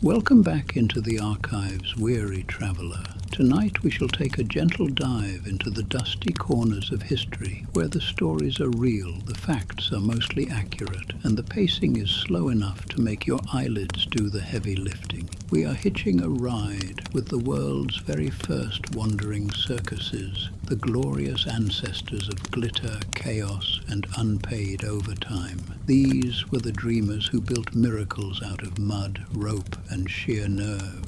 Welcome back into the archives, weary traveller. Tonight we shall take a gentle dive into the dusty corners of history, where the stories are real, the facts are mostly accurate, and the pacing is slow enough to make your eyelids do the heavy lifting. We are hitching a ride with the world's very first wandering circuses, the glorious ancestors of glitter, chaos, and unpaid overtime. These were the dreamers who built miracles out of mud, rope, and sheer nerve.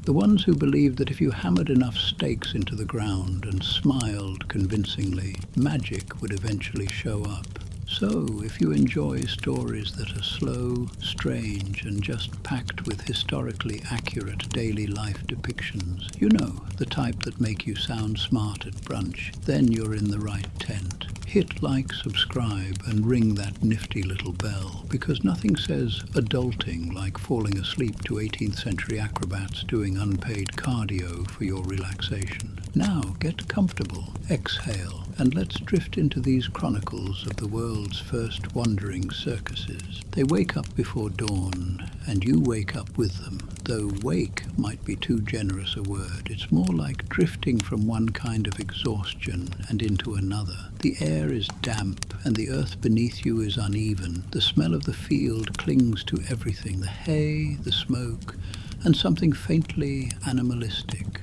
The ones who believed that if you hammered enough stakes into the ground and smiled convincingly, magic would eventually show up. So, if you enjoy stories that are slow, strange, and just packed with historically accurate daily life depictions, you know, the type that make you sound smart at brunch, then you're in the right tent. Hit like, subscribe, and ring that nifty little bell, because nothing says adulting like falling asleep to 18th century acrobats doing unpaid cardio for your relaxation. Now get comfortable, exhale, and let's drift into these chronicles of the world's first wandering circuses. They wake up before dawn, and you wake up with them. Though wake might be too generous a word, it's more like drifting from one kind of exhaustion and into another. The air is damp, and the earth beneath you is uneven. The smell of the field clings to everything, the hay, the smoke, and something faintly animalistic.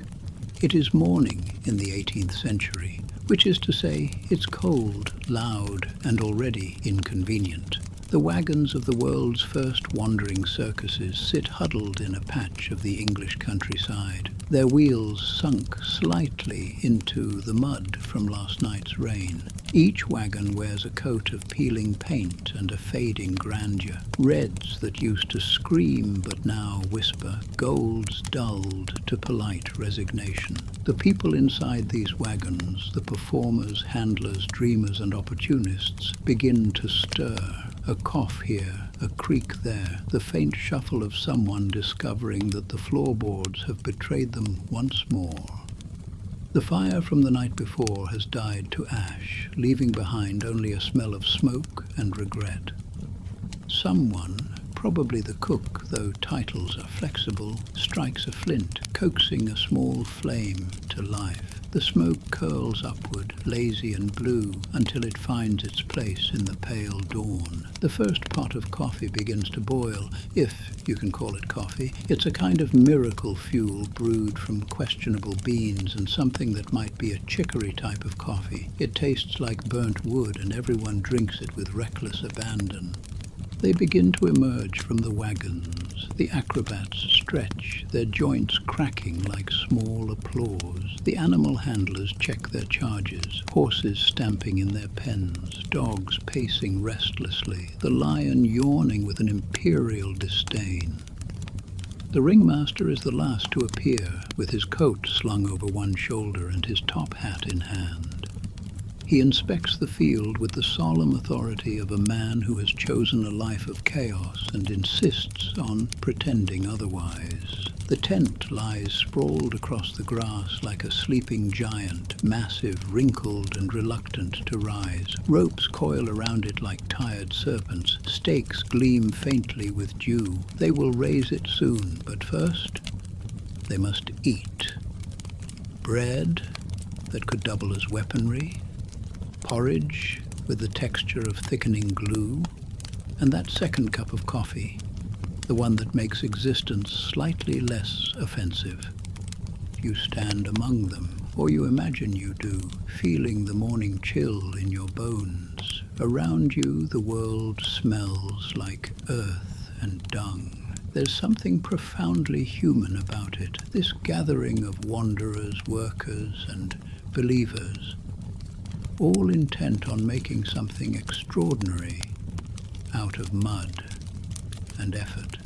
It is morning in the 18th century, which is to say, it's cold, loud, and already inconvenient. The wagons of the world's first wandering circuses sit huddled in a patch of the English countryside, their wheels sunk slightly into the mud from last night's rain. Each wagon wears a coat of peeling paint and a fading grandeur. Reds that used to scream but now whisper, golds dulled to polite resignation. The people inside these wagons, the performers, handlers, dreamers, and opportunists, begin to stir. A cough here, a creak there, the faint shuffle of someone discovering that the floorboards have betrayed them once more. The fire from the night before has died to ash, leaving behind only a smell of smoke and regret. Someone, probably the cook, though titles are flexible, strikes a flint, coaxing a small flame to life. The smoke curls upward, lazy and blue, until it finds its place in the pale dawn. The first pot of coffee begins to boil, if you can call it coffee. It's a kind of miracle fuel brewed from questionable beans and something that might be a chicory type of coffee. It tastes like burnt wood, and everyone drinks it with reckless abandon. They begin to emerge from the wagons. The acrobats stretch, their joints cracking like small applause. The animal handlers check their charges, horses stamping in their pens, dogs pacing restlessly, the lion yawning with an imperial disdain. The ringmaster is the last to appear, with his coat slung over one shoulder and his top hat in hand. He inspects the field with the solemn authority of a man who has chosen a life of chaos and insists on pretending otherwise. The tent lies sprawled across the grass like a sleeping giant, massive, wrinkled, and reluctant to rise. Ropes coil around it like tired serpents. Stakes gleam faintly with dew. They will raise it soon, but first, they must eat. Bread that could double as weaponry, porridge with the texture of thickening glue, and that second cup of coffee, the one that makes existence slightly less offensive. You stand among them, or you imagine you do, feeling the morning chill in your bones. Around you, the world smells like earth and dung. There's something profoundly human about it, this gathering of wanderers, workers, and believers, all intent on making something extraordinary out of mud and effort.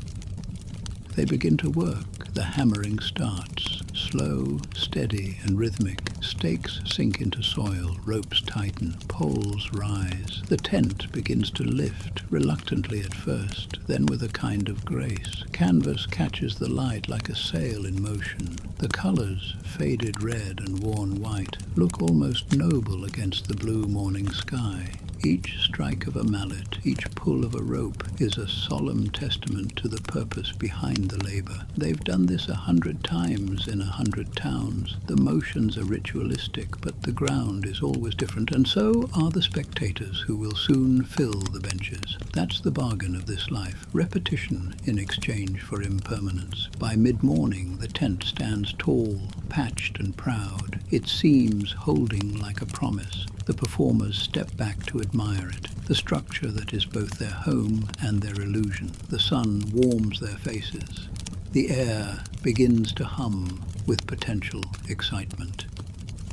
They begin to work. The hammering starts, slow, steady, and rhythmic. Stakes sink into soil, ropes tighten, poles rise. The tent begins to lift, reluctantly at first, then with a kind of grace. Canvas catches the light like a sail in motion. The colors, faded red and worn white, look almost noble against the blue morning sky. Each strike of a mallet, each pull of a rope is a solemn testament to the purpose behind the labor. They've done this 100 times in 100 towns. The motions are ritualistic, but the ground is always different, and so are the spectators who will soon fill the benches. That's the bargain of this life, repetition in exchange for impermanence. By mid-morning, the tent stands tall, patched and proud, its seams holding like a promise. The performers step back to admire it, the structure that is both their home and their illusion. The sun warms their faces. The air begins to hum with potential excitement.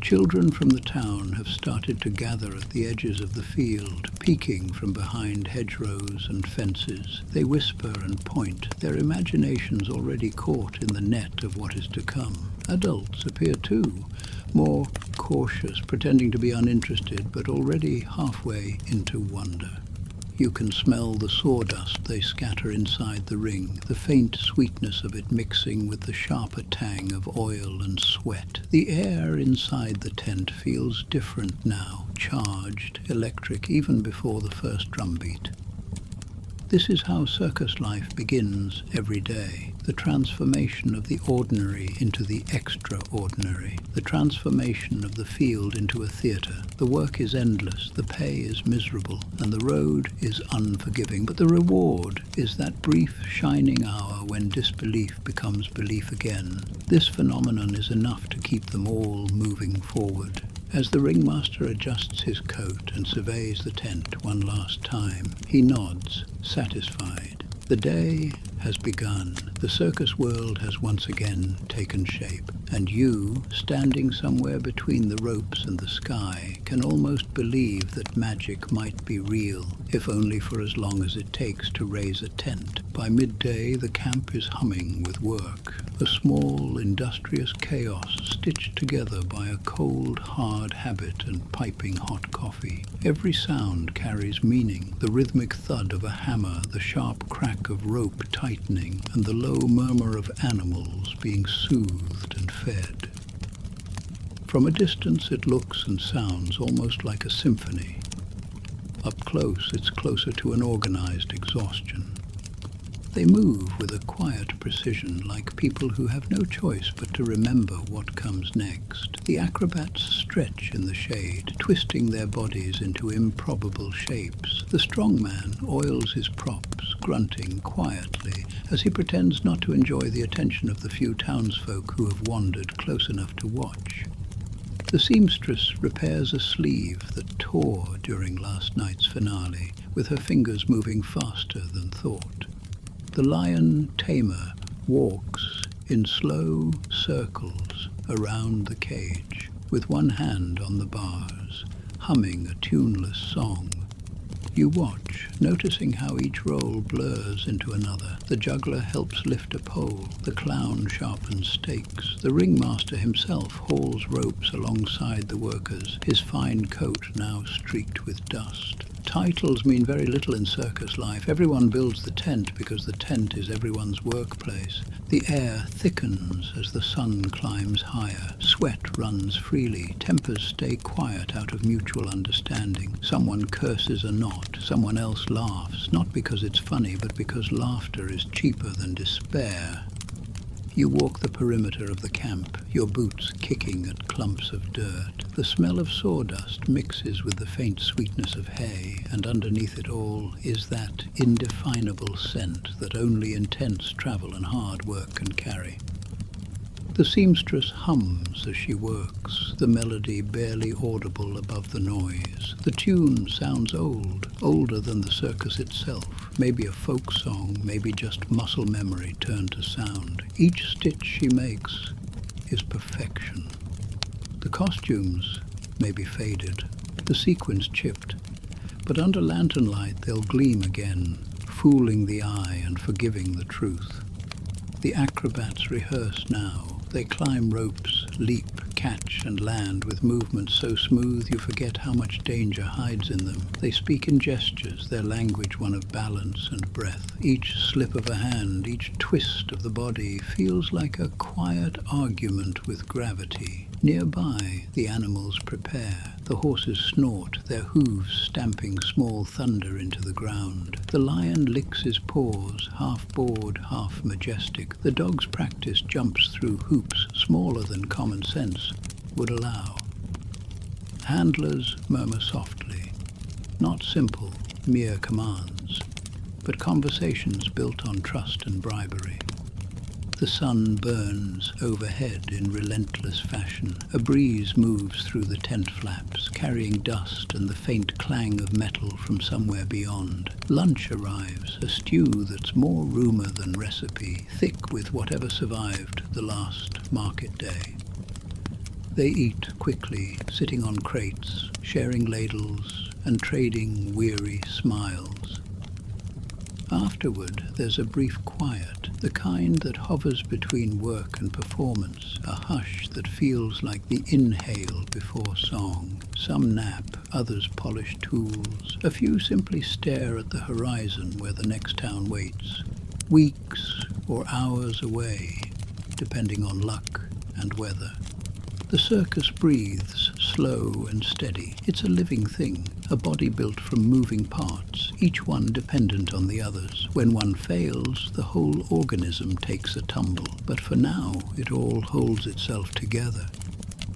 Children from the town have started to gather at the edges of the field, peeking from behind hedgerows and fences. They whisper and point, their imaginations already caught in the net of what is to come. Adults appear too, more cautious, pretending to be uninterested, but already halfway into wonder. You can smell the sawdust they scatter inside the ring, the faint sweetness of it mixing with the sharper tang of oil and sweat. The air inside the tent feels different now, charged, electric, even before the first drumbeat. This is how circus life begins every day. The transformation of the ordinary into the extraordinary. The transformation of the field into a theatre. The work is endless, the pay is miserable, and the road is unforgiving. But the reward is that brief, shining hour when disbelief becomes belief again. This phenomenon is enough to keep them all moving forward. As the ringmaster adjusts his coat and surveys the tent one last time, he nods, satisfied. The day has begun. The circus world has once again taken shape, and you, standing somewhere between the ropes and the sky, can almost believe that magic might be real, if only for as long as it takes to raise a tent. By midday, the camp is humming with work, a small, industrious chaos stitched together by a cold, hard habit and piping hot coffee. Every sound carries meaning, the rhythmic thud of a hammer, the sharp crack of rope tightening, and the low murmur of animals being soothed and fed. From a distance it looks and sounds almost like a symphony. Up close it's closer to an organized exhaustion. They move with a quiet precision, like people who have no choice but to remember what comes next. The acrobats stretch in the shade, twisting their bodies into improbable shapes. The strongman oils his props, grunting quietly, as he pretends not to enjoy the attention of the few townsfolk who have wandered close enough to watch. The seamstress repairs a sleeve that tore during last night's finale, with her fingers moving faster than thought. The lion tamer walks in slow circles around the cage, with one hand on the bars, humming a tuneless song. You watch, noticing how each roll blurs into another. The juggler helps lift a pole, the clown sharpens stakes, the ringmaster himself hauls ropes alongside the workers, his fine coat now streaked with dust. Titles mean very little in circus life. Everyone builds the tent because the tent is everyone's workplace. The air thickens as the sun climbs higher. Sweat runs freely. Tempers stay quiet out of mutual understanding. Someone curses a knot. Someone else laughs, not because it's funny, but because laughter is cheaper than despair. You walk the perimeter of the camp, your boots kicking at clumps of dirt. The smell of sawdust mixes with the faint sweetness of hay, and underneath it all is that indefinable scent that only intense travel and hard work can carry. The seamstress hums as she works, the melody barely audible above the noise. The tune sounds old, older than the circus itself. Maybe a folk song, maybe just muscle memory turned to sound. Each stitch she makes is perfection. The costumes may be faded, the sequins chipped, but under lantern light they'll gleam again, fooling the eye and forgiving the truth. The acrobats rehearse now. They climb ropes, leap, catch and land with movements so smooth you forget how much danger hides in them. They speak in gestures, their language one of balance and breath. Each slip of a hand, each twist of the body feels like a quiet argument with gravity. Nearby, the animals prepare. The horses snort, their hooves stamping small thunder into the ground. The lion licks his paws, half bored, half majestic. The dog's practice jumps through hoops smaller than common sense would allow. Handlers murmur softly, not simple, mere commands, but conversations built on trust and bribery. The sun burns overhead in relentless fashion. A breeze moves through the tent flaps, carrying dust and the faint clang of metal from somewhere beyond. Lunch arrives, a stew that's more rumor than recipe, thick with whatever survived the last market day. They eat quickly, sitting on crates, sharing ladles, and trading weary smiles. Afterward, there's a brief quiet, the kind that hovers between work and performance, a hush that feels like the inhale before song. Some nap, others polish tools, a few simply stare at the horizon where the next town waits, weeks or hours away, depending on luck and weather. The circus breathes, slow and steady. It's a living thing, a body built from moving parts, each one dependent on the others. When one fails, the whole organism takes a tumble. But for now, it all holds itself together.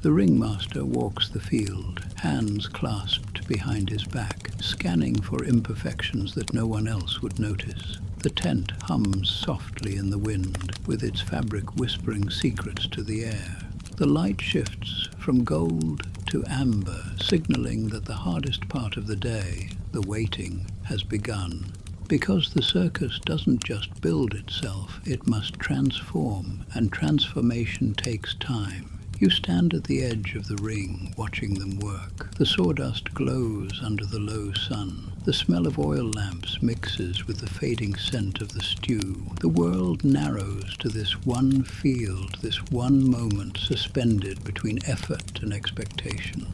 The ringmaster walks the field, hands clasped behind his back, scanning for imperfections that no one else would notice. The tent hums softly in the wind, with its fabric whispering secrets to the air. The light shifts from gold to amber, signaling that the hardest part of the day, the waiting, has begun. Because the circus doesn't just build itself, it must transform, and transformation takes time. You stand at the edge of the ring, watching them work. The sawdust glows under the low sun. The smell of oil lamps mixes with the fading scent of the stew. The world narrows to this one field, this one moment suspended between effort and expectation.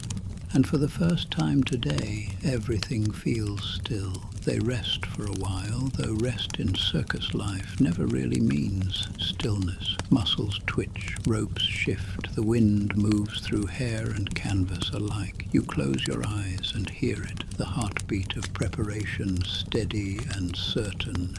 And for the first time today, everything feels still. They rest for a while, though rest in circus life never really means stillness. Muscles twitch, ropes shift, the wind moves through hair and canvas alike. You close your eyes and hear it, the heartbeat of preparation, steady and certain.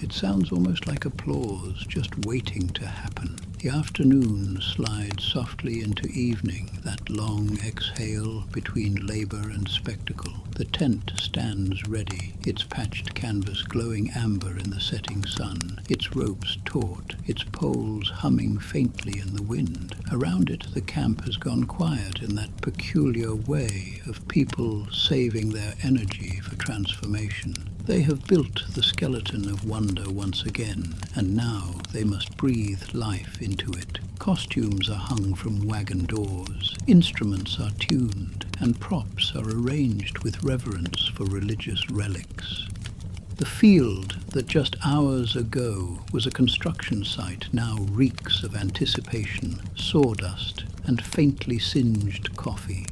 It sounds almost like applause, just waiting to happen. The afternoon slides softly into evening, that long exhale between labor and spectacle. The tent stands ready, its patched canvas glowing amber in the setting sun, its ropes taut, its poles humming faintly in the wind. Around it, the camp has gone quiet in that peculiar way of people saving their energy for transformation. They have built the skeleton of wonder once again, and now they must breathe life into it. Costumes are hung from wagon doors, instruments are tuned, and props are arranged with reverence for religious relics. The field that just hours ago was a construction site now reeks of anticipation, sawdust, and faintly singed coffee.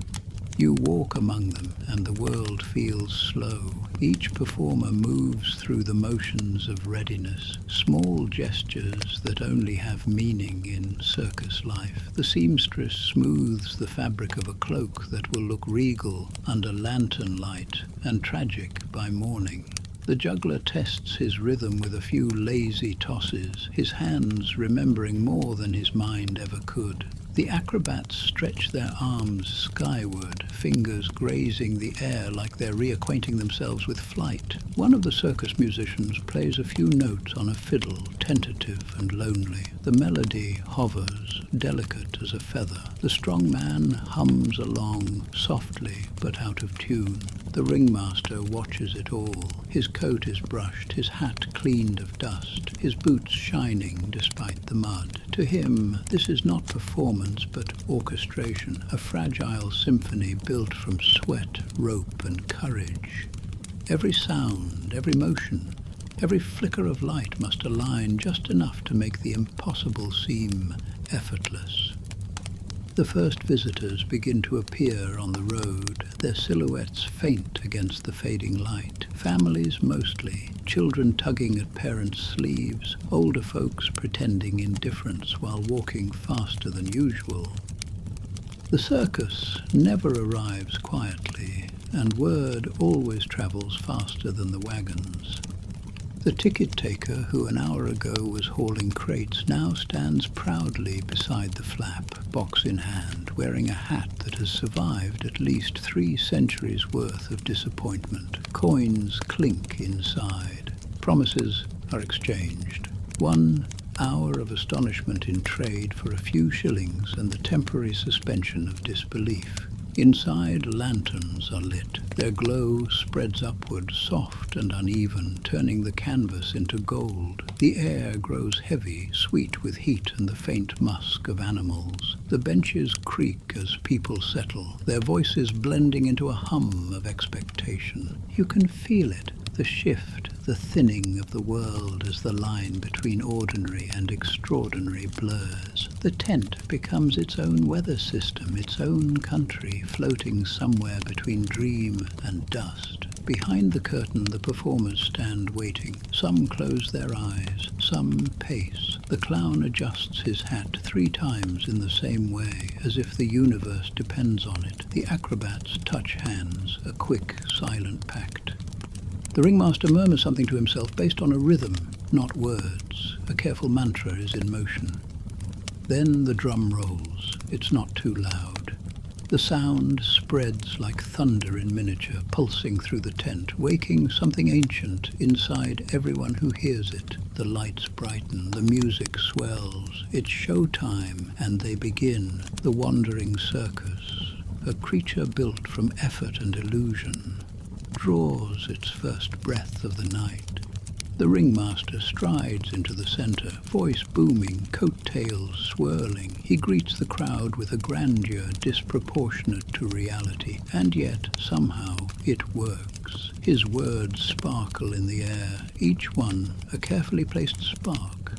You walk among them, and the world feels slow. Each performer moves through the motions of readiness, small gestures that only have meaning in circus life. The seamstress smooths the fabric of a cloak that will look regal under lantern light and tragic by morning. The juggler tests his rhythm with a few lazy tosses, his hands remembering more than his mind ever could. The acrobats stretch their arms skyward, fingers grazing the air like they're reacquainting themselves with flight. One of the circus musicians plays a few notes on a fiddle, tentative and lonely. The melody hovers, delicate as a feather. The strong man hums along, softly but out of tune. The ringmaster watches it all. His coat is brushed, his hat cleaned of dust, his boots shining despite the mud. To him, this is not performance but orchestration, a fragile symphony built from sweat, rope, and courage. Every sound, every motion, every flicker of light must align just enough to make the impossible seem effortless. The first visitors begin to appear on the road, their silhouettes faint against the fading light. Families mostly, children tugging at parents' sleeves, older folks pretending indifference while walking faster than usual. The circus never arrives quietly, and word always travels faster than the wagons. The ticket taker, who an hour ago was hauling crates, now stands proudly beside the flap, box in hand, wearing a hat that has survived at least 3 centuries' worth of disappointment. Coins clink inside. Promises are exchanged. 1 hour of astonishment in trade for a few shillings and the temporary suspension of disbelief. Inside, lanterns are lit. Their glow spreads upward, soft and uneven, turning the canvas into gold. The air grows heavy, sweet with heat and the faint musk of animals. The benches creak as people settle, their voices blending into a hum of expectation. You can feel it, the shift, the thinning of the world as the line between ordinary and extraordinary blurs. The tent becomes its own weather system, its own country, floating somewhere between dream and dust. Behind the curtain, the performers stand waiting. Some close their eyes, some pace. The clown adjusts his hat 3 times in the same way, as if the universe depends on it. The acrobats touch hands, a quick, silent pact. The ringmaster murmurs something to himself based on a rhythm, not words. A careful mantra is in motion. Then the drum rolls. It's not too loud. The sound spreads like thunder in miniature, pulsing through the tent, waking something ancient inside everyone who hears it. The lights brighten, the music swells. It's showtime, and they begin. The wandering circus, a creature built from effort and illusion, draws its first breath of the night. The ringmaster strides into the center, voice booming, coat-tails swirling. He greets the crowd with a grandeur disproportionate to reality, and yet, somehow, it works. His words sparkle in the air, each one a carefully placed spark.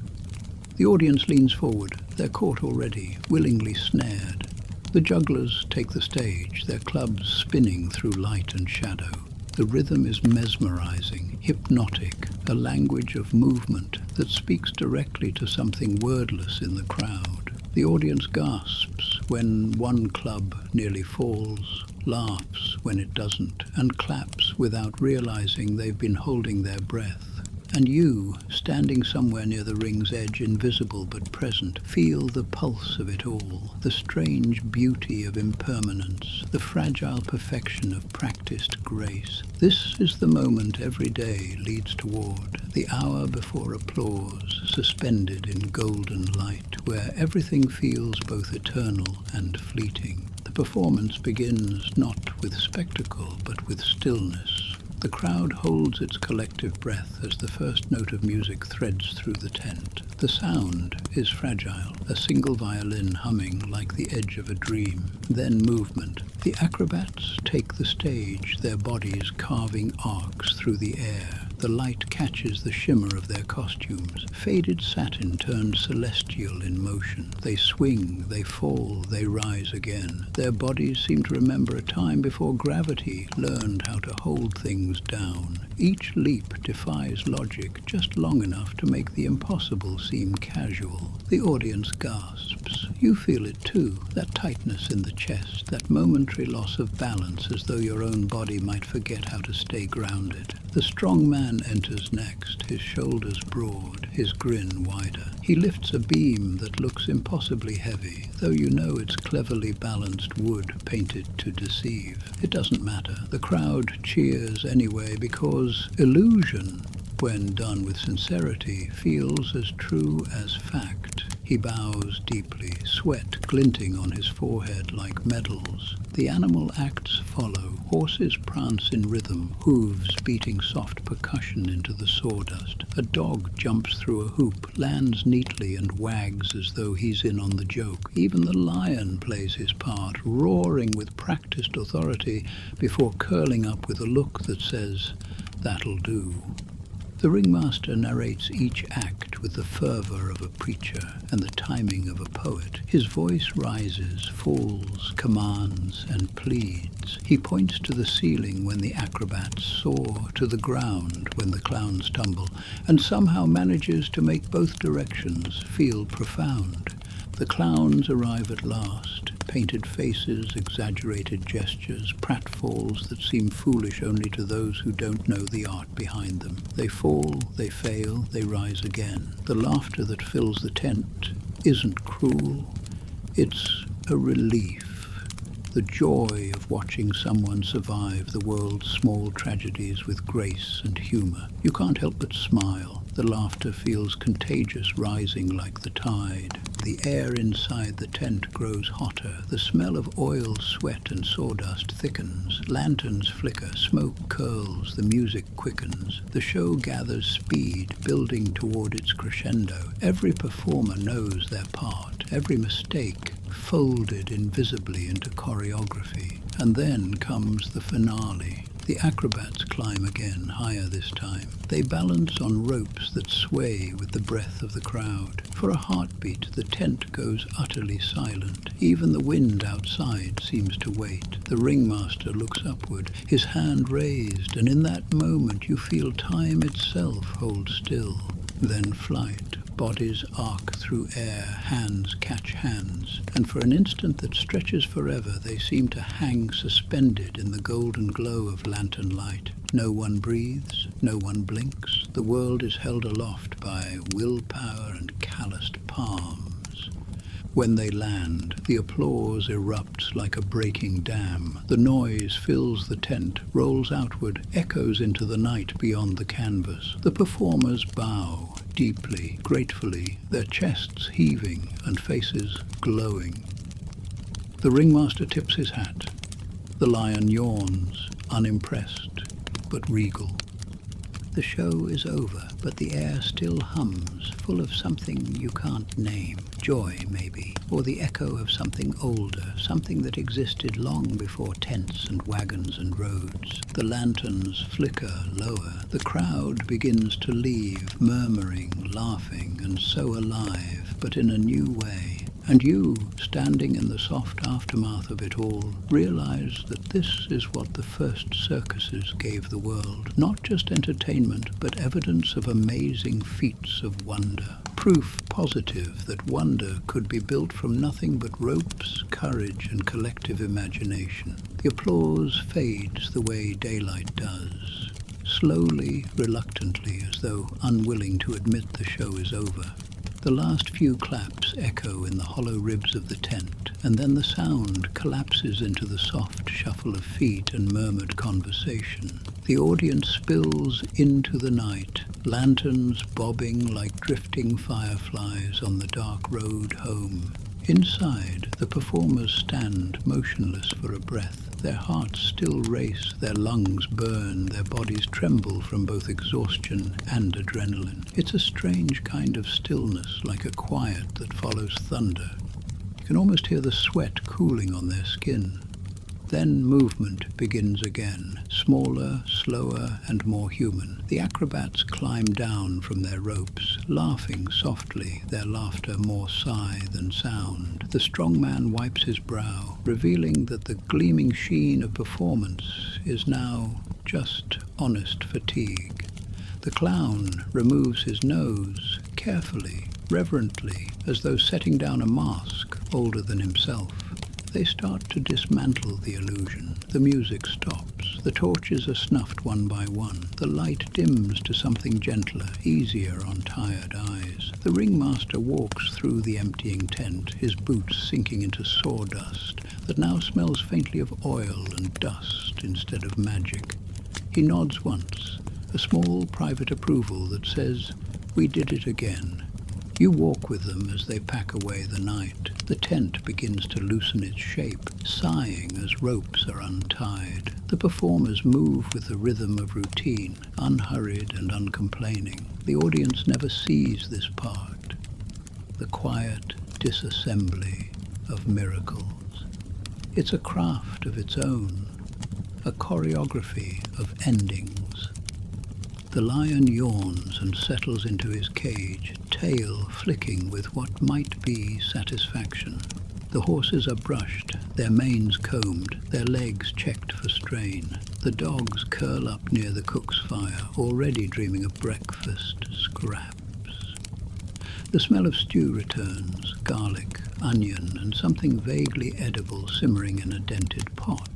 The audience leans forward, they're caught already, willingly snared. The jugglers take the stage, their clubs spinning through light and shadow. The rhythm is mesmerizing, hypnotic, a language of movement that speaks directly to something wordless in the crowd. The audience gasps when one club nearly falls, laughs when it doesn't, and claps without realizing they've been holding their breath. And you, standing somewhere near the ring's edge, invisible but present, feel the pulse of it all, the strange beauty of impermanence, the fragile perfection of practiced grace. This is the moment every day leads toward, the hour before applause, suspended in golden light, where everything feels both eternal and fleeting. The performance begins not with spectacle, but with stillness. The crowd holds its collective breath as the first note of music threads through the tent. The sound is fragile, a single violin humming like the edge of a dream. Then movement. The acrobats take the stage, their bodies carving arcs through the air. The light catches the shimmer of their costumes. Faded satin turns celestial in motion. They swing, they fall, they rise again. Their bodies seem to remember a time before gravity learned how to hold things down. Each leap defies logic just long enough to make the impossible seem casual. The audience gasps. You feel it too, that tightness in the chest, that momentary loss of balance as though your own body might forget how to stay grounded. The strong man enters next, his shoulders broad, his grin wider. He lifts a beam that looks impossibly heavy, though you know it's cleverly balanced wood painted to deceive. It doesn't matter. The crowd cheers anyway because illusion, when done with sincerity, feels as true as fact. He bows deeply, sweat glinting on his forehead like medals. The animal acts follow. Horses prance in rhythm, hooves beating soft percussion into the sawdust. A dog jumps through a hoop, lands neatly and wags as though he's in on the joke. Even the lion plays his part, roaring with practiced authority before curling up with a look that says, "That'll do." The ringmaster narrates each act with the fervor of a preacher and the timing of a poet. His voice rises, falls, commands, and pleads. He points to the ceiling when the acrobats soar, to the ground when the clowns tumble, and somehow manages to make both directions feel profound. The clowns arrive at last, painted faces, exaggerated gestures, pratfalls that seem foolish only to those who don't know the art behind them. They fall, they fail, they rise again. The laughter that fills the tent isn't cruel, it's a relief. The joy of watching someone survive the world's small tragedies with grace and humor. You can't help but smile. The laughter feels contagious, rising like the tide. The air inside the tent grows hotter. The smell of oil, sweat, and sawdust thickens. Lanterns flicker, smoke curls, the music quickens. The show gathers speed, building toward its crescendo. Every performer knows their part. Every mistake folded invisibly into choreography. And then comes the finale. The acrobats climb again, higher this time. They balance on ropes that sway with the breath of the crowd. For a heartbeat, the tent goes utterly silent. Even the wind outside seems to wait. The ringmaster looks upward, his hand raised, and in that moment you feel time itself hold still. Then flight. Bodies arc through air, hands catch hands, and for an instant that stretches forever, they seem to hang suspended in the golden glow of lantern light. No one breathes, no one blinks. The world is held aloft by willpower and calloused palms. When they land, the applause erupts like a breaking dam. The noise fills the tent, rolls outward, echoes into the night beyond the canvas. The performers bow, deeply, gratefully, their chests heaving and faces glowing. The ringmaster tips his hat. The lion yawns, unimpressed, but regal. The show is over, but the air still hums, full of something you can't name. Joy, maybe, or the echo of something older, something that existed long before tents and wagons and roads. The lanterns flicker lower. The crowd begins to leave, murmuring, laughing, and so alive, but in a new way. And you, standing in the soft aftermath of it all, realize that this is what the first circuses gave the world. Not just entertainment, but evidence of amazing feats of wonder. Proof positive that wonder could be built from nothing but ropes, courage, and collective imagination. The applause fades the way daylight does. Slowly, reluctantly, as though unwilling to admit the show is over. The last few claps echo in the hollow ribs of the tent, and then the sound collapses into the soft shuffle of feet and murmured conversation. The audience spills into the night, lanterns bobbing like drifting fireflies on the dark road home. Inside, the performers stand motionless for a breath. Their hearts still race, their lungs burn, their bodies tremble from both exhaustion and adrenaline. It's a strange kind of stillness, like a quiet that follows thunder. You can almost hear the sweat cooling on their skin. Then movement begins again, smaller, slower, and more human. The acrobats climb down from their ropes, laughing softly, their laughter more sigh than sound. The strong man wipes his brow, revealing that the gleaming sheen of performance is now just honest fatigue. The clown removes his nose, carefully, reverently, as though setting down a mask older than himself. They start to dismantle the illusion. The music stops. The torches are snuffed one by one. The light dims to something gentler, easier on tired eyes. The ringmaster walks through the emptying tent, his boots sinking into sawdust that now smells faintly of oil and dust instead of magic. He nods once, a small private approval that says, "We did it again." You walk with them as they pack away the night. The tent begins to loosen its shape, sighing as ropes are untied. The performers move with the rhythm of routine, unhurried and uncomplaining. The audience never sees this part, the quiet disassembly of miracles. It's a craft of its own, a choreography of endings. The lion yawns and settles into his cage, tail flicking with what might be satisfaction. The horses are brushed, their manes combed, their legs checked for strain. The dogs curl up near the cook's fire, already dreaming of breakfast scraps. The smell of stew returns, garlic, onion, and something vaguely edible simmering in a dented pot.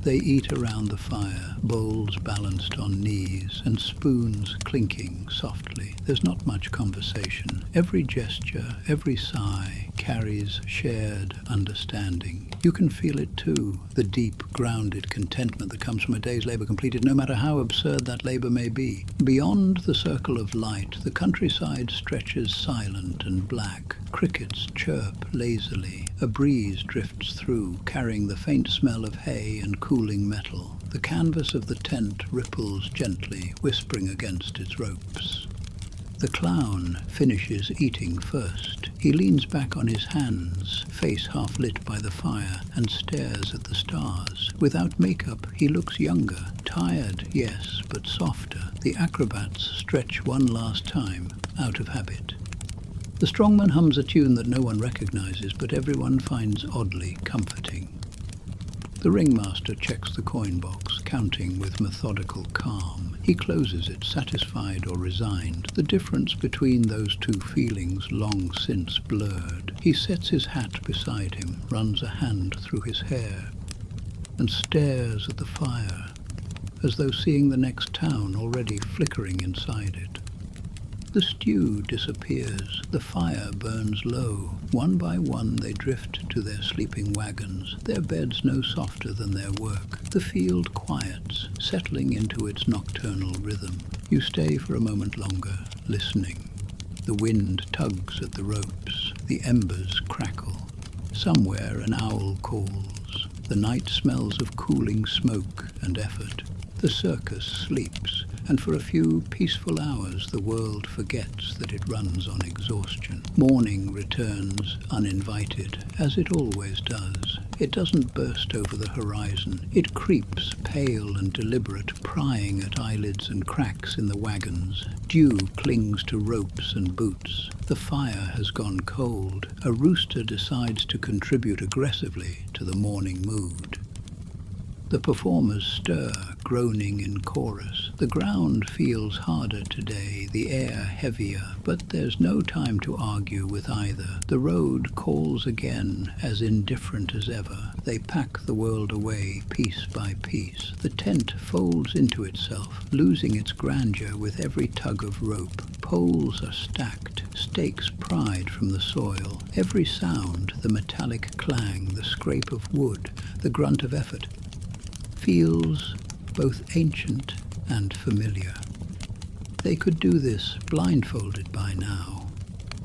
They eat around the fire, bowls balanced on knees, and spoons clinking softly. There's not much conversation. Every gesture, every sigh carries shared understanding. You can feel it too, the deep, grounded contentment that comes from a day's labour completed, no matter how absurd that labour may be. Beyond the circle of light, the countryside stretches silent and black. Crickets chirp lazily. A breeze drifts through, carrying the faint smell of hay and cooling metal. The canvas of the tent ripples gently, whispering against its ropes. The clown finishes eating first. He leans back on his hands, face half lit by the fire, and stares at the stars. Without makeup, he looks younger. Tired, yes, but softer. The acrobats stretch one last time, out of habit. The strongman hums a tune that no one recognizes, but everyone finds oddly comforting. The ringmaster checks the coin box, counting with methodical calm. He closes it, satisfied or resigned, the difference between those two feelings long since blurred. He sets his hat beside him, runs a hand through his hair, and stares at the fire, as though seeing the next town already flickering inside it. The stew disappears. The fire burns low. One by one they drift to their sleeping wagons, their beds no softer than their work. The field quiets, settling into its nocturnal rhythm. You stay for a moment longer, listening. The wind tugs at the ropes. The embers crackle. Somewhere an owl calls. The night smells of cooling smoke and effort. The circus sleeps, and for a few peaceful hours the world forgets that it runs on exhaustion. Morning returns uninvited, as it always does. It doesn't burst over the horizon. It creeps, pale and deliberate, prying at eyelids and cracks in the wagons. Dew clings to ropes and boots. The fire has gone cold. A rooster decides to contribute aggressively to the morning mood. The performers stir, groaning in chorus. The ground feels harder today, the air heavier, but there's no time to argue with either. The road calls again, as indifferent as ever. They pack the world away, piece by piece. The tent folds into itself, losing its grandeur with every tug of rope. Poles are stacked, stakes pried from the soil. Every sound, the metallic clang, the scrape of wood, the grunt of effort, feels both ancient and familiar. They could do this blindfolded by now.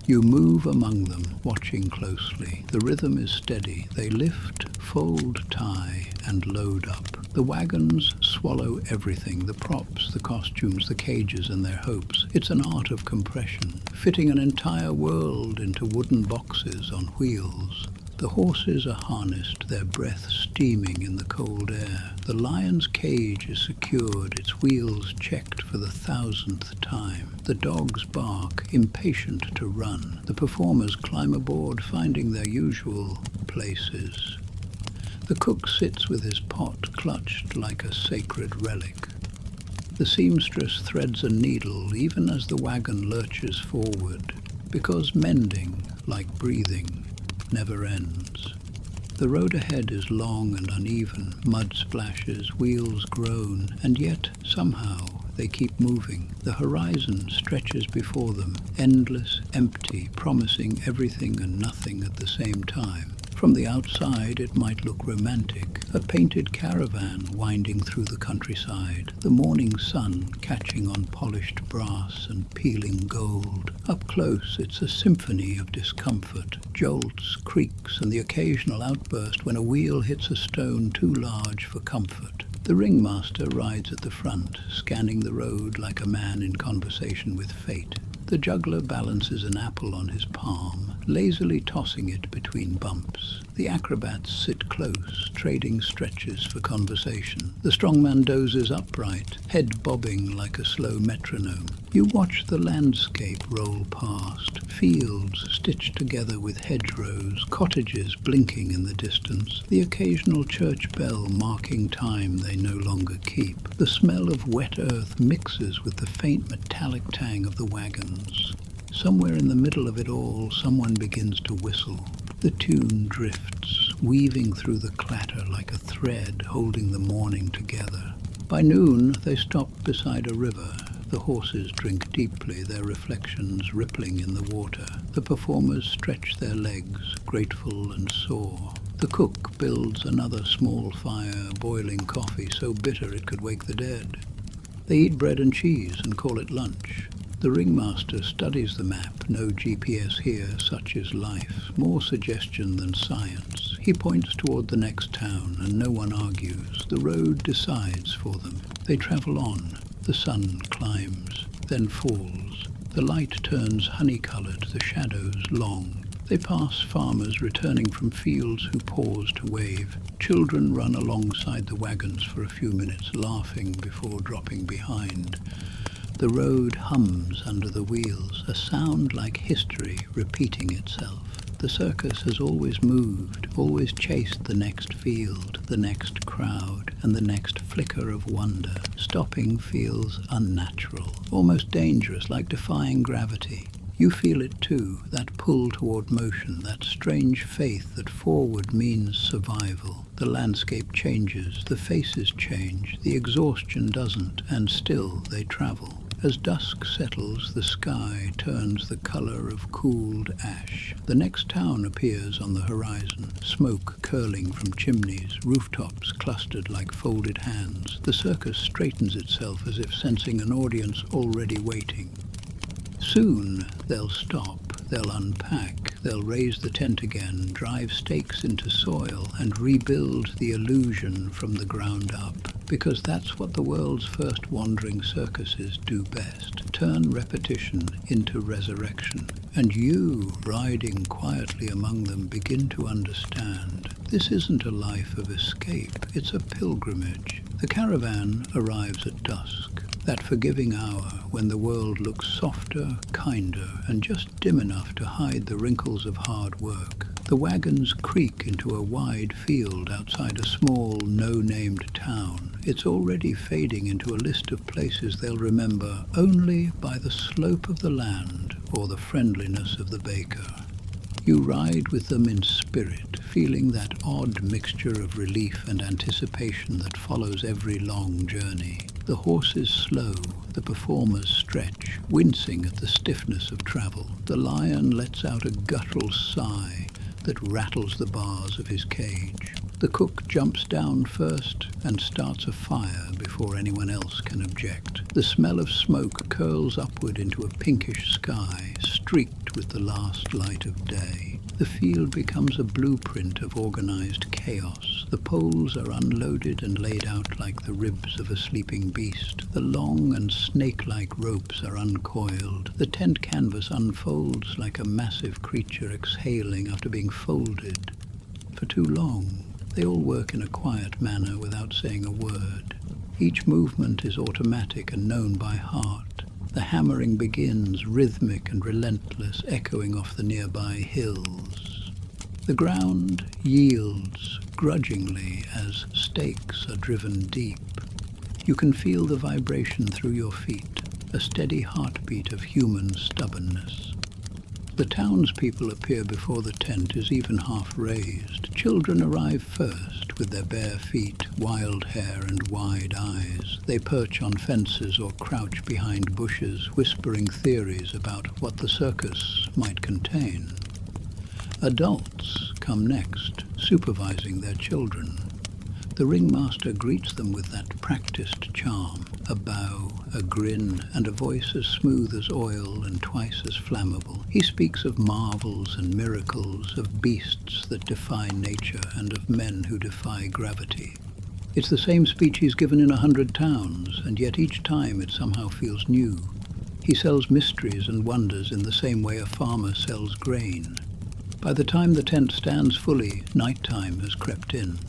You move among them, watching closely. The rhythm is steady. They lift, fold, tie, and load up. The wagons swallow everything, the props, the costumes, the cages, and their hopes. It's an art of compression, fitting an entire world into wooden boxes on wheels. The horses are harnessed, their breath steaming in the cold air. The lion's cage is secured, its wheels checked for the 1000th time. The dogs bark, impatient to run. The performers climb aboard, finding their usual places. The cook sits with his pot clutched like a sacred relic. The seamstress threads a needle even as the wagon lurches forward, because mending, like breathing, never ends. The road ahead is long and uneven, mud splashes, wheels groan, and yet, somehow, they keep moving. The horizon stretches before them, endless, empty, promising everything and nothing at the same time. From the outside it might look romantic, a painted caravan winding through the countryside, the morning sun catching on polished brass and peeling gold. Up close it's a symphony of discomfort, jolts, creaks, and the occasional outburst when a wheel hits a stone too large for comfort. The ringmaster rides at the front, scanning the road like a man in conversation with fate. The juggler balances an apple on his palm, lazily tossing it between bumps. The acrobats sit close, trading stretches for conversation. The strongman dozes upright, head bobbing like a slow metronome. You watch the landscape roll past, fields stitched together with hedgerows, cottages blinking in the distance, the occasional church bell marking time they no longer keep. The smell of wet earth mixes with the faint metallic tang of the wagons. Somewhere in the middle of it all, someone begins to whistle. The tune drifts, weaving through the clatter like a thread holding the morning together. By noon, they stop beside a river. The horses drink deeply, their reflections rippling in the water. The performers stretch their legs, grateful and sore. The cook builds another small fire, boiling coffee so bitter it could wake the dead. They eat bread and cheese and call it lunch. The ringmaster studies the map. No GPS here, such is life. More suggestion than science. He points toward the next town, and no one argues. The road decides for them. They travel on. The sun climbs, then falls. The light turns honey-colored, the shadows long. They pass farmers returning from fields who pause to wave. Children run alongside the wagons for a few minutes, laughing before dropping behind. The road hums under the wheels, a sound like history repeating itself. The circus has always moved, always chased the next field, the next crowd, and the next flicker of wonder. Stopping feels unnatural, almost dangerous, like defying gravity. You feel it too, that pull toward motion, that strange faith that forward means survival. The landscape changes, the faces change, the exhaustion doesn't, and still they travel. As dusk settles, the sky turns the color of cooled ash. The next town appears on the horizon, smoke curling from chimneys, rooftops clustered like folded hands. The circus straightens itself as if sensing an audience already waiting. Soon they'll stop, they'll unpack, they'll raise the tent again, drive stakes into soil, and rebuild the illusion from the ground up. Because that's what the world's first wandering circuses do best, turn repetition into resurrection. And you, riding quietly among them, begin to understand. This isn't a life of escape, it's a pilgrimage. The caravan arrives at dusk, that forgiving hour when the world looks softer, kinder, and just dim enough to hide the wrinkles of hard work. The wagons creak into a wide field outside a small, no-named town. It's already fading into a list of places they'll remember only by the slope of the land or the friendliness of the baker. You ride with them in spirit, feeling that odd mixture of relief and anticipation that follows every long journey. The horses slow, the performers stretch, wincing at the stiffness of travel. The lion lets out a guttural sigh that rattles the bars of his cage. The cook jumps down first and starts a fire before anyone else can object. The smell of smoke curls upward into a pinkish sky, streaked with the last light of day. The field becomes a blueprint of organized chaos. The poles are unloaded and laid out like the ribs of a sleeping beast. The long and snake-like ropes are uncoiled. The tent canvas unfolds like a massive creature exhaling after being folded for too long. They all work in a quiet manner without saying a word. Each movement is automatic and known by heart. The hammering begins, rhythmic and relentless, echoing off the nearby hills. The ground yields grudgingly as stakes are driven deep. You can feel the vibration through your feet, a steady heartbeat of human stubbornness. The townspeople appear before the tent is even half raised. Children arrive first, with their bare feet, wild hair and wide eyes. They perch on fences or crouch behind bushes, whispering theories about what the circus might contain. Adults come next, supervising their children. The ringmaster greets them with that practiced charm, a bow, a grin, and a voice as smooth as oil and twice as flammable. He speaks of marvels and miracles, of beasts that defy nature, and of men who defy gravity. It's the same speech he's given in 100 towns, and yet each time it somehow feels new. He sells mysteries and wonders in the same way a farmer sells grain. By the time the tent stands fully, nighttime has crept in.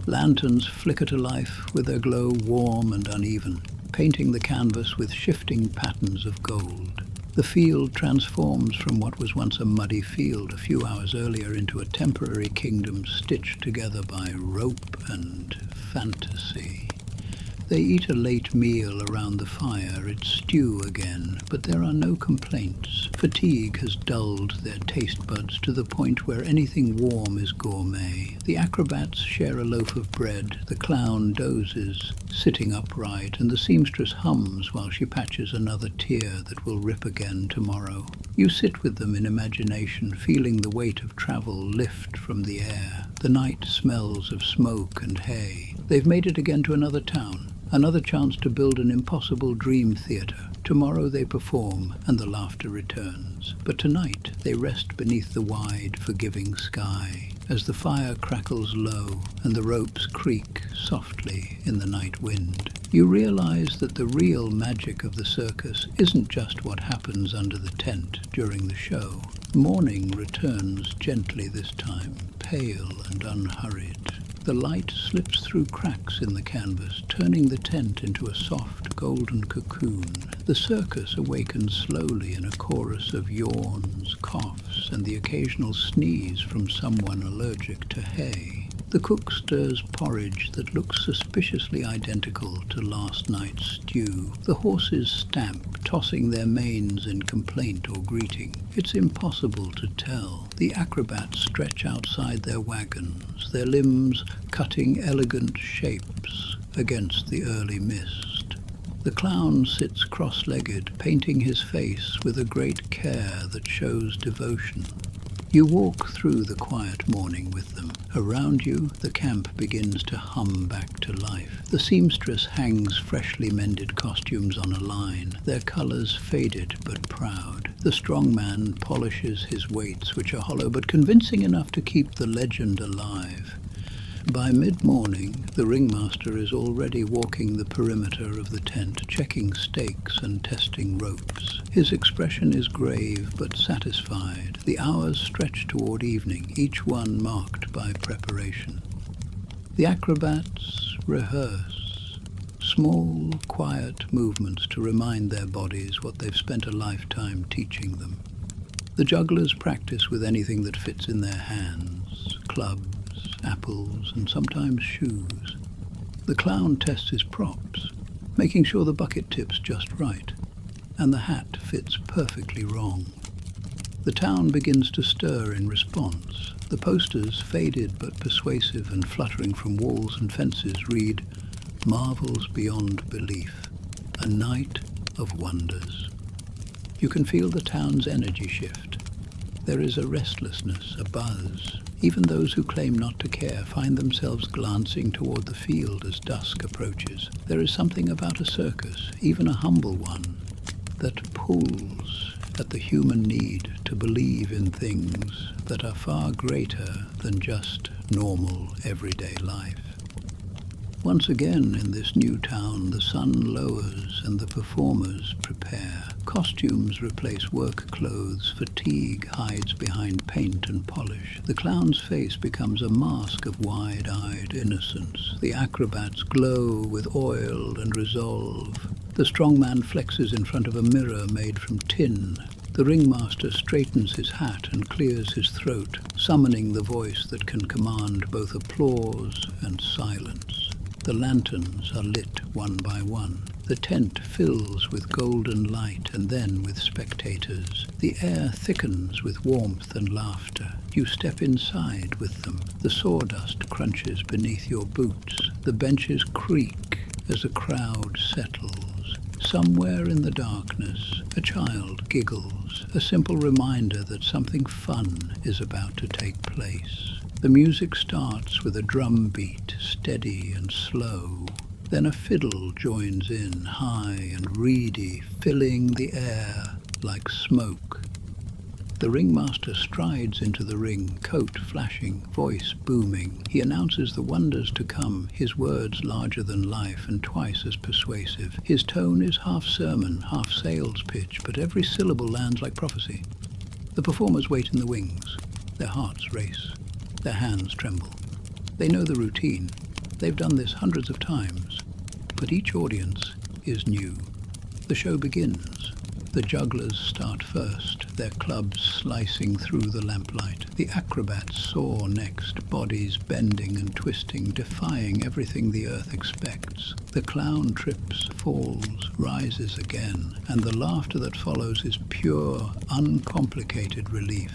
Lanterns flicker to life with their glow warm and uneven, painting the canvas with shifting patterns of gold. The field transforms from what was once a muddy field a few hours earlier into a temporary kingdom stitched together by rope and fantasy. They eat a late meal around the fire. It's stew again, but there are no complaints. Fatigue has dulled their taste buds to the point where anything warm is gourmet. The acrobats share a loaf of bread. The clown dozes, sitting upright, and the seamstress hums while she patches another tear that will rip again tomorrow. You sit with them in imagination, feeling the weight of travel lift from the air. The night smells of smoke and hay. They've made it again to another town. Another chance to build an impossible dream theatre. Tomorrow they perform, and the laughter returns. But tonight they rest beneath the wide, forgiving sky, as the fire crackles low and the ropes creak softly in the night wind. You realize that the real magic of the circus isn't just what happens under the tent during the show. Morning returns gently this time, pale and unhurried. The light slips through cracks in the canvas, turning the tent into a soft, golden cocoon. The circus awakens slowly in a chorus of yawns, coughs, and the occasional sneeze from someone allergic to hay. The cook stirs porridge that looks suspiciously identical to last night's stew. The horses stamp, tossing their manes in complaint or greeting. It's impossible to tell. The acrobats stretch outside their wagons, their limbs cutting elegant shapes against the early mist. The clown sits cross-legged, painting his face with a great care that shows devotion. You walk through the quiet morning with them. Around you, the camp begins to hum back to life. The seamstress hangs freshly mended costumes on a line, their colors faded but proud. The strong man polishes his weights, which are hollow but convincing enough to keep the legend alive. By mid-morning, the ringmaster is already walking the perimeter of the tent, checking stakes and testing ropes. His expression is grave but satisfied. The hours stretch toward evening, each one marked by preparation. The acrobats rehearse. Small, quiet movements to remind their bodies what they've spent a lifetime teaching them. The jugglers practice with anything that fits in their hands, clubs, apples, and sometimes shoes. The clown tests his props, making sure the bucket tip's just right, and the hat fits perfectly wrong. The town begins to stir in response. The posters, faded but persuasive and fluttering from walls and fences, read, "Marvels beyond belief, a night of wonders." You can feel the town's energy shift. There is a restlessness, a buzz. Even those who claim not to care find themselves glancing toward the field as dusk approaches. There is something about a circus, even a humble one, that pulls at the human need to believe in things that are far greater than just normal, everyday life. Once again in this new town, the sun lowers and the performers prepare. Costumes replace work clothes, fatigue hides behind paint and polish. The clown's face becomes a mask of wide-eyed innocence. The acrobats glow with oil and resolve. The strong man flexes in front of a mirror made from tin. The ringmaster straightens his hat and clears his throat, summoning the voice that can command both applause and silence. The lanterns are lit one by one. The tent fills with golden light and then with spectators. The air thickens with warmth and laughter. You step inside with them. The sawdust crunches beneath your boots. The benches creak as a crowd settles. Somewhere in the darkness, a child giggles, a simple reminder that something fun is about to take place. The music starts with a drum beat, steady and slow. Then a fiddle joins in, high and reedy, filling the air like smoke. The ringmaster strides into the ring, coat flashing, voice booming. He announces the wonders to come, his words larger than life and twice as persuasive. His tone is half sermon, half sales pitch, but every syllable lands like prophecy. The performers wait in the wings. Their hearts race. Their hands tremble. They know the routine. They've done this hundreds of times. But each audience is new. The show begins. The jugglers start first, their clubs slicing through the lamplight. The acrobats soar next, bodies bending and twisting, defying everything the earth expects. The clown trips, falls, rises again, and the laughter that follows is pure, uncomplicated relief.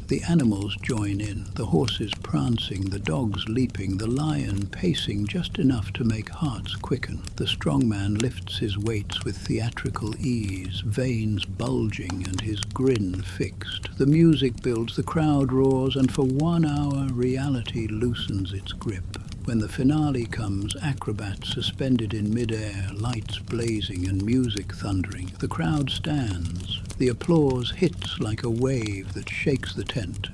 The animals join in, the horses prancing, the dogs leaping, the lion pacing just enough to make hearts quicken. The strong man lifts his weights with theatrical ease, veins bulging and his grin fixed. The music builds, the crowd roars, and for 1 hour reality loosens its grip. When the finale comes, acrobats suspended in mid-air, lights blazing and music thundering, the crowd stands. The applause hits like a wave that shakes the tent,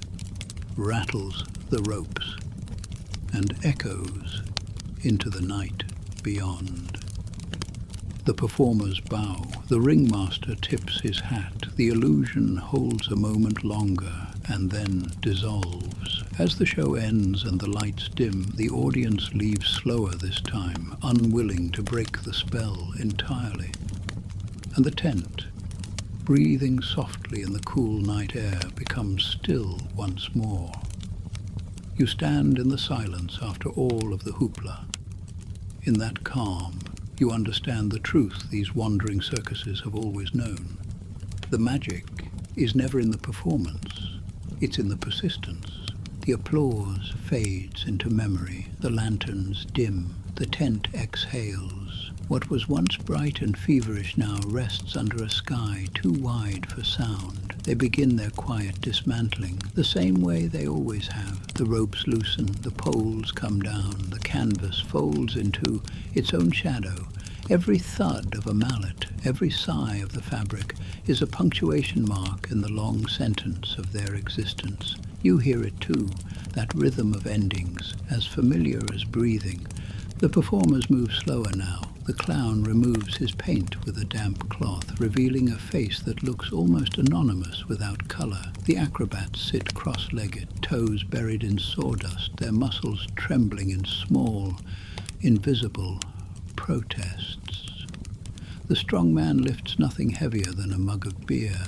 rattles the ropes, and echoes into the night beyond. The performers bow, the ringmaster tips his hat, the illusion holds a moment longer and then dissolves. As the show ends and the lights dim, the audience leaves slower this time, unwilling to break the spell entirely. And the tent, breathing softly in the cool night air, becomes still once more. You stand in the silence after all of the hoopla. In that calm, you understand the truth these wandering circuses have always known. The magic is never in the performance, it's in the persistence. The applause fades into memory, the lanterns dim, the tent exhales. What was once bright and feverish now rests under a sky too wide for sound. They begin their quiet dismantling, the same way they always have. The ropes loosen, the poles come down, the canvas folds into its own shadow. Every thud of a mallet, every sigh of the fabric is a punctuation mark in the long sentence of their existence. You hear it too, that rhythm of endings, as familiar as breathing. The performers move slower now. The clown removes his paint with a damp cloth, revealing a face that looks almost anonymous without color. The acrobats sit cross-legged, toes buried in sawdust, their muscles trembling in small, invisible protests. The strong man lifts nothing heavier than a mug of beer.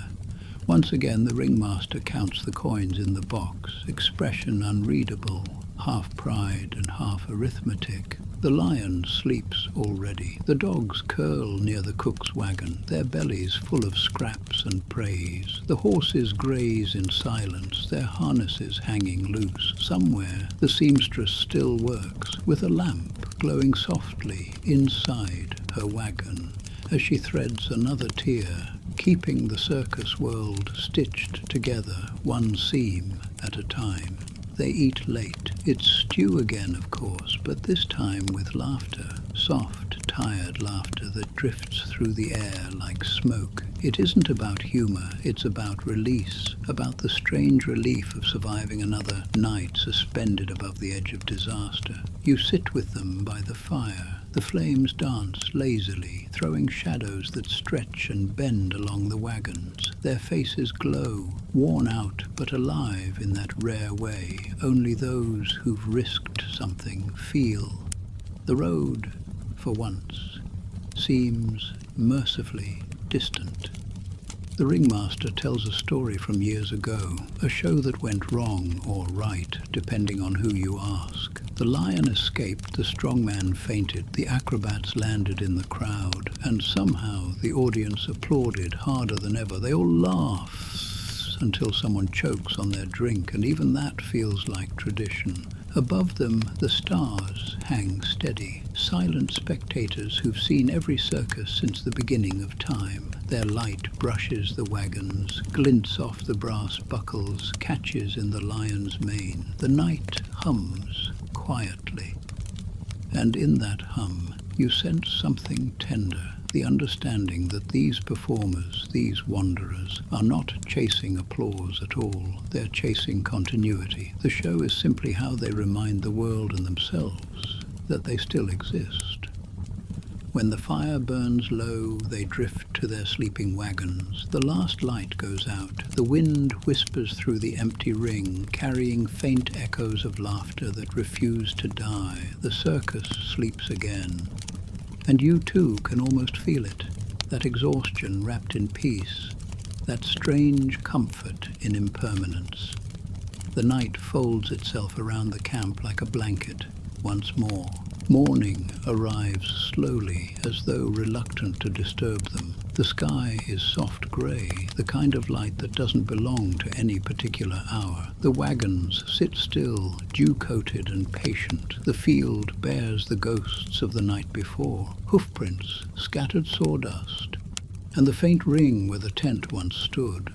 Once again the ringmaster counts the coins in the box, expression unreadable, half pride and half arithmetic. The lion sleeps already. The dogs curl near the cook's wagon, their bellies full of scraps and praise. The horses graze in silence, their harnesses hanging loose. Somewhere the seamstress still works, with a lamp glowing softly inside her wagon, as she threads another tier, keeping the circus world stitched together, one seam at a time. They eat late. It's stew again, of course, but this time with laughter, soft, tired laughter that drifts through the air like smoke. It isn't about humor, it's about release, about the strange relief of surviving another night suspended above the edge of disaster. You sit with them by the fire. The flames dance lazily, throwing shadows that stretch and bend along the wagons. Their faces glow, worn out but alive in that rare way only those who've risked something feel. The road, for once, seems mercifully distant. The ringmaster tells a story from years ago, a show that went wrong or right, depending on who you ask. The lion escaped, the strong man fainted, the acrobats landed in the crowd, and somehow the audience applauded harder than ever. They all laugh until someone chokes on their drink, and even that feels like tradition. Above them, the stars hang steady, silent spectators who've seen every circus since the beginning of time. Their light brushes the wagons, glints off the brass buckles, catches in the lion's mane. The night hums quietly, and in that hum you sense something tender, the understanding that these performers, these wanderers, are not chasing applause at all. They're chasing continuity. The show is simply how they remind the world and themselves that they still exist. When the fire burns low, they drift to their sleeping wagons. The last light goes out. The wind whispers through the empty ring, carrying faint echoes of laughter that refuse to die. The circus sleeps again. And you too can almost feel it. that exhaustion wrapped in peace, that strange comfort in impermanence. The night folds itself around the camp like a blanket once more. Morning arrives slowly, as though reluctant to disturb them. The sky is soft grey, the kind of light that doesn't belong to any particular hour. The wagons sit still, dew-coated and patient. The field bears the ghosts of the night before, hoofprints, scattered sawdust, and the faint ring where the tent once stood.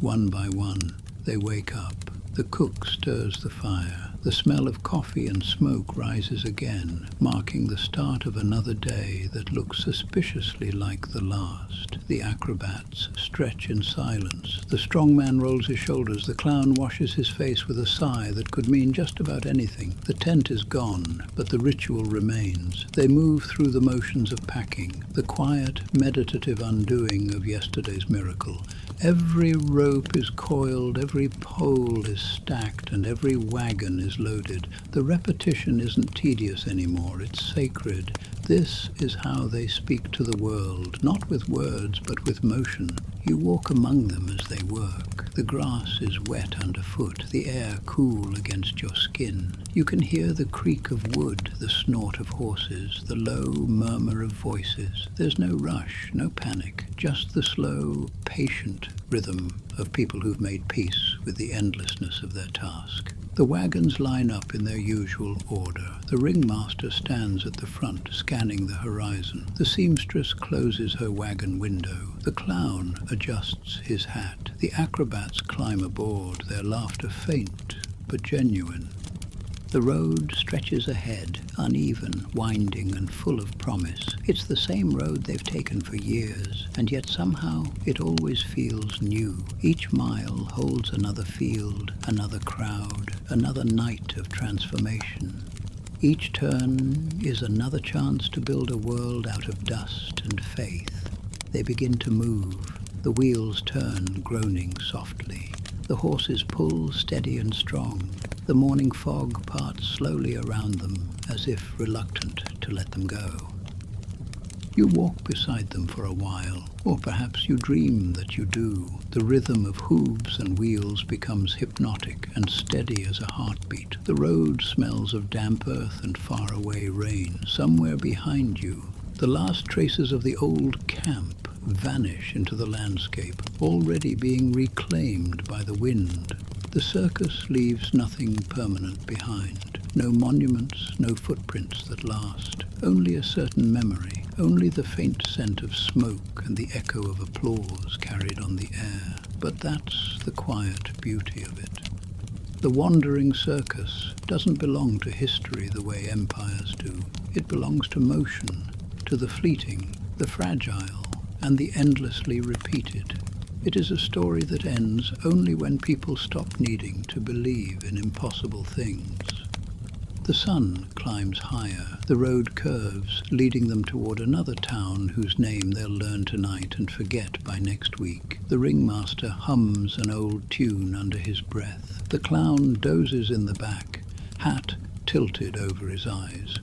One by one, they wake up. The cook stirs the fire. The smell of coffee and smoke rises again, marking the start of another day that looks suspiciously like the last. The acrobats stretch in silence. The strong man rolls his shoulders. The clown washes his face with a sigh that could mean just about anything. The tent is gone, but the ritual remains. They move through the motions of packing, the quiet, meditative undoing of yesterday's miracle. Every rope is coiled, every pole is stacked, and every wagon is loaded. The repetition isn't tedious anymore, it's sacred. This is how they speak to the world, not with words, but with motion. You walk among them as they work. The grass is wet underfoot, the air cool against your skin. You can hear the creak of wood, the snort of horses, the low murmur of voices. There's no rush, no panic, just the slow, patient rhythm of people who've made peace with the endlessness of their task. The wagons line up in their usual order. The ringmaster stands at the front, scanning the horizon. The seamstress closes her wagon window. The clown adjusts his hat. The acrobats climb aboard, their laughter faint but genuine. The road stretches ahead, uneven, winding, and full of promise. It's the same road they've taken for years, and yet somehow it always feels new. Each mile holds another field, another crowd, another night of transformation. Each turn is another chance to build a world out of dust and faith. They begin to move. The wheels turn, groaning softly. The horses pull, steady and strong. The morning fog parts slowly around them, as if reluctant to let them go. You walk beside them for a while, or perhaps you dream that you do. The rhythm of hooves and wheels becomes hypnotic and steady as a heartbeat. The road smells of damp earth and faraway rain. Somewhere behind you, the last traces of the old camp vanish into the landscape, already being reclaimed by the wind. The circus leaves nothing permanent behind. No monuments, no footprints that last. Only a certain memory. Only the faint scent of smoke and the echo of applause carried on the air. But that's the quiet beauty of it. The wandering circus doesn't belong to history the way empires do. It belongs to motion, to the fleeting, the fragile, and the endlessly repeated. It is a story that ends only when people stop needing to believe in impossible things. The sun climbs higher. The road curves, leading them toward another town whose name they'll learn tonight and forget by next week. The ringmaster hums an old tune under his breath. The clown dozes in the back, hat tilted over his eyes.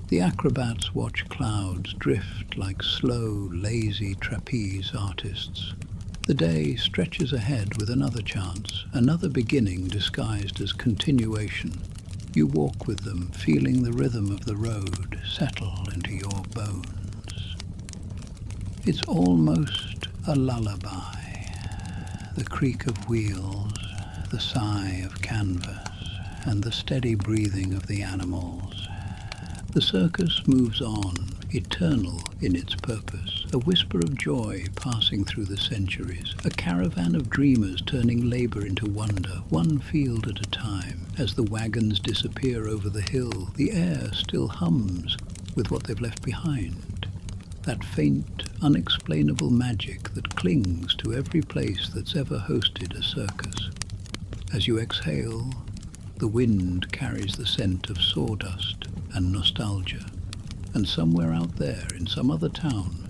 The acrobats watch clouds drift like slow, lazy trapeze artists. The day stretches ahead with another chance, another beginning disguised as continuation. You walk with them, feeling the rhythm of the road settle into your bones. It's almost a lullaby. The creak of wheels, the sigh of canvas, and the steady breathing of the animals. The circus moves on, eternal in its purpose, a whisper of joy passing through the centuries, a caravan of dreamers turning labor into wonder, one field at a time. As the wagons disappear over the hill, the air still hums with what they've left behind. That faint, unexplainable magic that clings to every place that's ever hosted a circus. As you exhale, the wind carries the scent of sawdust and nostalgia. And somewhere out there, in some other town,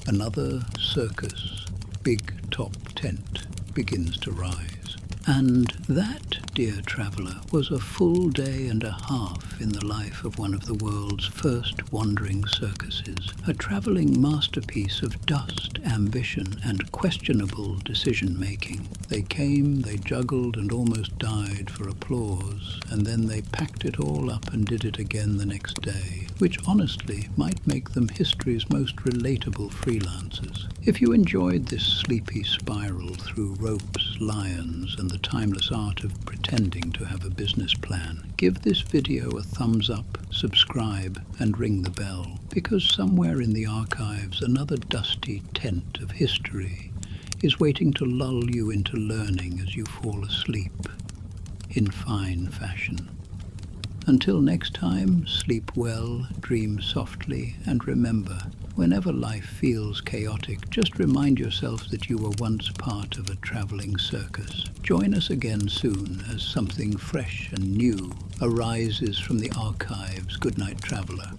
another circus, big top tent, begins to rise. And that dear traveller, was a full day and a half in the life of one of the world's first wandering circuses, a travelling masterpiece of dust, ambition, and questionable decision-making. They came, they juggled and almost died for applause, and then they packed it all up and did it again the next day, which honestly might make them history's most relatable freelancers. If you enjoyed this sleepy spiral through ropes, lions, and the timeless art of pretending to have a business plan, give this video a thumbs up, subscribe, and ring the bell, because somewhere in the archives another dusty tent of history is waiting to lull you into learning as you fall asleep in fine fashion. Until next time, sleep well, dream softly, and remember, whenever life feels chaotic, just remind yourself that you were once part of a traveling circus. Join us again soon as something fresh and new arises from the archives. Good night, traveler.